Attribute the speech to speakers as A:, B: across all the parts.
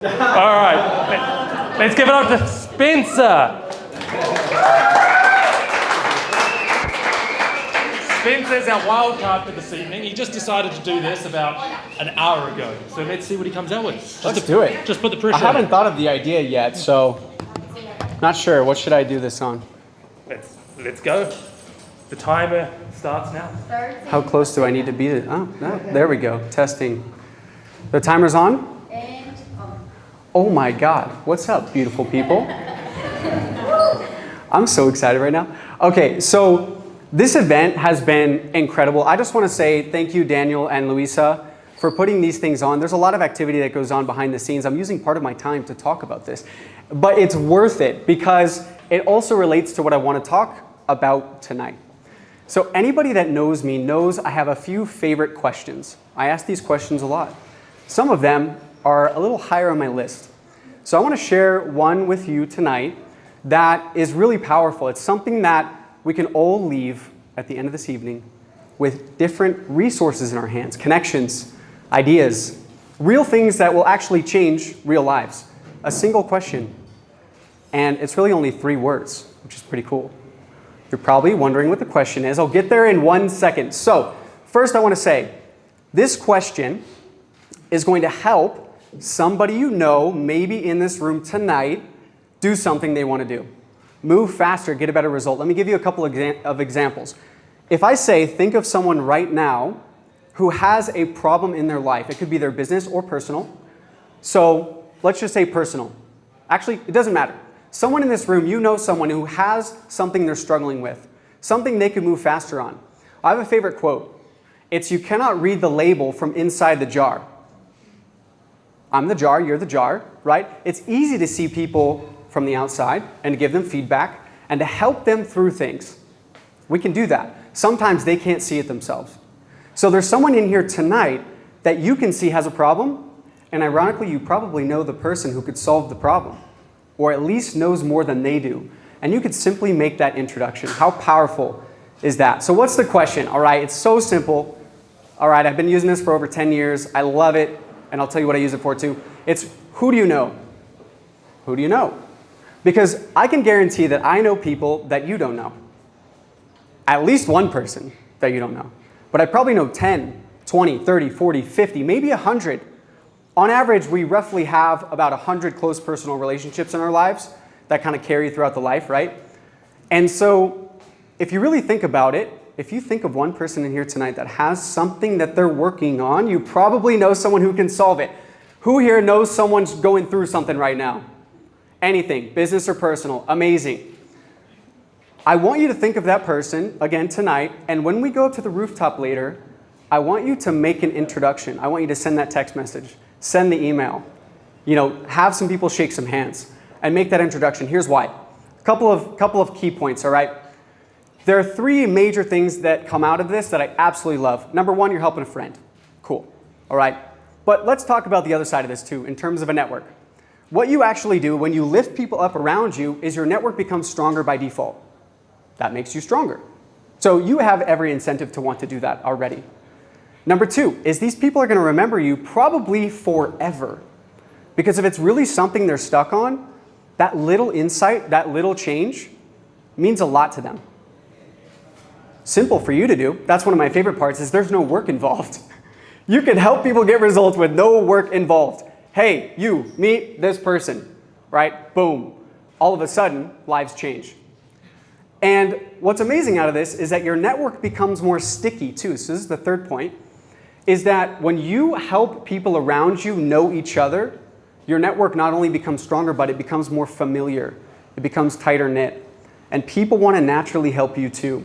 A: All right, let's give it up to Spencer. Spencer's our wild card for this evening. He just decided to do this about an hour ago. So let's see what he comes out with.
B: Let's do it.
A: Just put the pressure
B: on. I haven't thought of the idea yet, so not sure. What should I do this on?
A: Let's go. The timer starts now.
B: How close do I need to be? Oh, no, there we go. Testing. The timer's on?
C: And on.
B: Oh my God. What's up, beautiful people? I'm so excited right now. Okay, so this event has been incredible. I just want to say thank you, Daniel and Louisa, for putting these things on. There's a lot of activity that goes on behind the scenes. I'm using part of my time to talk about this, but it's worth it because it also relates to what I want to talk about tonight. So anybody that knows me knows I have a few favorite questions. I ask these questions a lot. Some of them are a little higher on my list. So I want to share one with you tonight that is really powerful. It's something that we can all leave at the end of this evening with different resources in our hands, connections, ideas, real things that will actually change real lives. A single question, and it's really only 3 words, which is pretty cool. You're probably wondering what the question is. I'll get there in 1 second. So first I want to say, this question is going to help somebody you know, maybe in this room tonight, do something they want to do. Move faster, get a better result. Let me give you a couple of examples. If I say, think of someone right now who has a problem in their life. It could be their business or personal. So let's just say personal. Actually, it doesn't matter. Someone in this room, you know someone who has something they're struggling with, something they could move faster on. I have a favorite quote. It's, you cannot read the label from inside the jar. I'm the jar, you're the jar, right? It's easy to see people from the outside and to give them feedback and to help them through things. We can do that. Sometimes they can't see it themselves. So there's someone in here tonight that you can see has a problem, and ironically, you probably know the person who could solve the problem, or at least knows more than they do. And you could simply make that introduction. How powerful is that? So what's the question? All right, it's so simple. All right, I've been using this for over 10 years. I love it, and I'll tell you what I use it for too. It's, who do you know? Who do you know? Because I can guarantee that I know people that you don't know. At least one person that you don't know. But I probably know 10, 20, 30, 40, 50, maybe 100. On average, we roughly have about 100 close personal relationships in our lives that kind of carry throughout the life, right? And so if you really think about it, if you think of one person in here tonight that has something that they're working on, you probably know someone who can solve it. Who here knows someone's going through something right now? Anything, business or personal, amazing. I want you to think of that person again tonight, and when we go up to the rooftop later, I want you to make an introduction. I want you to send that text message, send the email, have some people shake some hands, and make that introduction. Here's why. A couple of key points, all right? There are 3 major things that come out of this that I absolutely love. Number 1, you're helping a friend. Cool, all right? But let's talk about the other side of this too, in terms of a network. What you actually do when you lift people up around you is your network becomes stronger by default. That makes you stronger. So you have every incentive to want to do that already. Number 2 is these people are going to remember you probably forever. Because if it's really something they're stuck on, that little insight, that little change means a lot to them. Simple for you to do. That's one of my favorite parts is there's no work involved. You can help people get results with no work involved. Hey, you, meet this person, right? Boom. All of a sudden, lives change. And what's amazing out of this is that your network becomes more sticky too. So this is the 3rd point, is that when you help people around you know each other, your network not only becomes stronger, but it becomes more familiar. It becomes tighter knit. And people want to naturally help you too.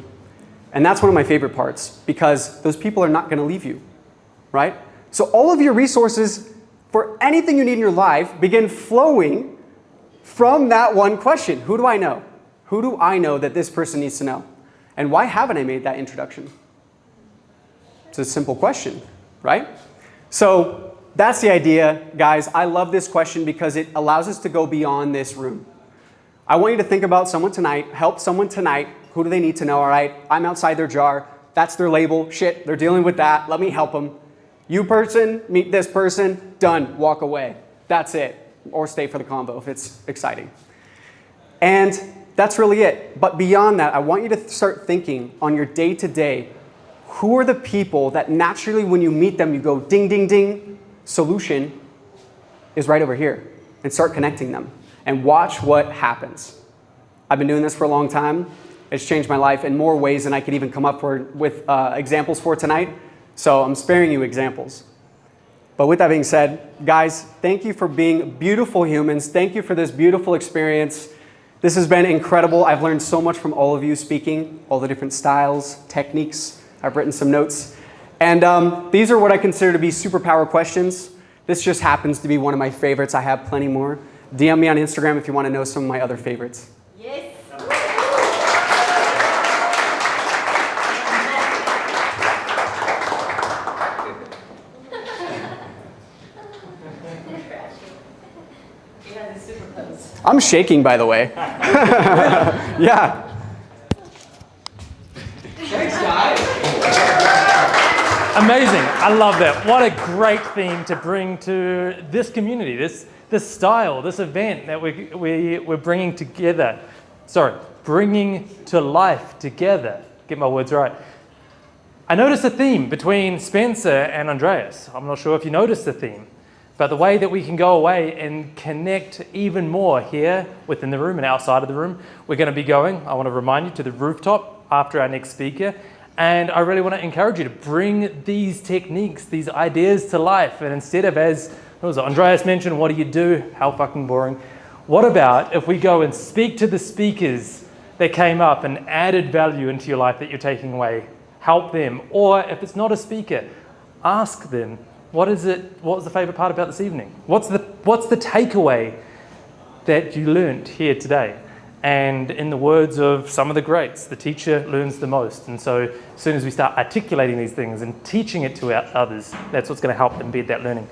B: And that's one of my favorite parts because those people are not going to leave you, right? So all of your resources for anything you need in your life begin flowing from that one question. Who do I know? Who do I know that this person needs to know? And why haven't I made that introduction? It's a simple question, right? So that's the idea, guys. I love this question because it allows us to go beyond this room. I want you to think about someone tonight, help someone tonight. Who do they need to know? All right, I'm outside their jar. That's their label. Shit, they're dealing with that. Let me help them. You person, meet this person, done, walk away. That's it. or stay for the convo if it's exciting. And that's really it. But beyond that, I want you to start thinking on your day-to-day, who are the people that naturally when you meet them, you go ding, ding, ding, solution is right over here, and start connecting them and watch what happens. I've been doing this for a long time. It's changed my life in more ways than I could even come up with examples for tonight. So I'm sparing you examples. But with that being said, guys, thank you for being beautiful humans. Thank you for this beautiful experience. This has been incredible. I've learned so much from all of you speaking, all the different styles, techniques. I've written some notes. And these are what I consider to be superpower questions. This just happens to be one of my favorites. I have plenty more. DM me on Instagram if you want to know some of my other favorites.
C: Yes.
B: I'm shaking, by the way. Yeah.
D: Thanks, guys.
A: Amazing. I love that. What a great theme to bring to this community, this style, this event that we're bringing together. Bringing to life together. Get my words right. I noticed a theme between Spencer and Andreas. I'm not sure if you noticed the theme, but the way that we can go away and connect even more here within the room and outside of the room. We're going to be going, I want to remind you, to the rooftop after our next speaker. And I really want to encourage you to bring these techniques, these ideas to life. And instead of, as Andreas mentioned, what do you do? How fucking boring. What about if we go and speak to the speakers that came up and added value into your life that you're taking away? Help them. Or if it's not a speaker, ask them, what was the favorite part about this evening? What's the takeaway that you learned here today? And in the words of some of the greats, the teacher learns the most. And so as soon as we start articulating these things and teaching it to others, that's what's going to help embed that learning.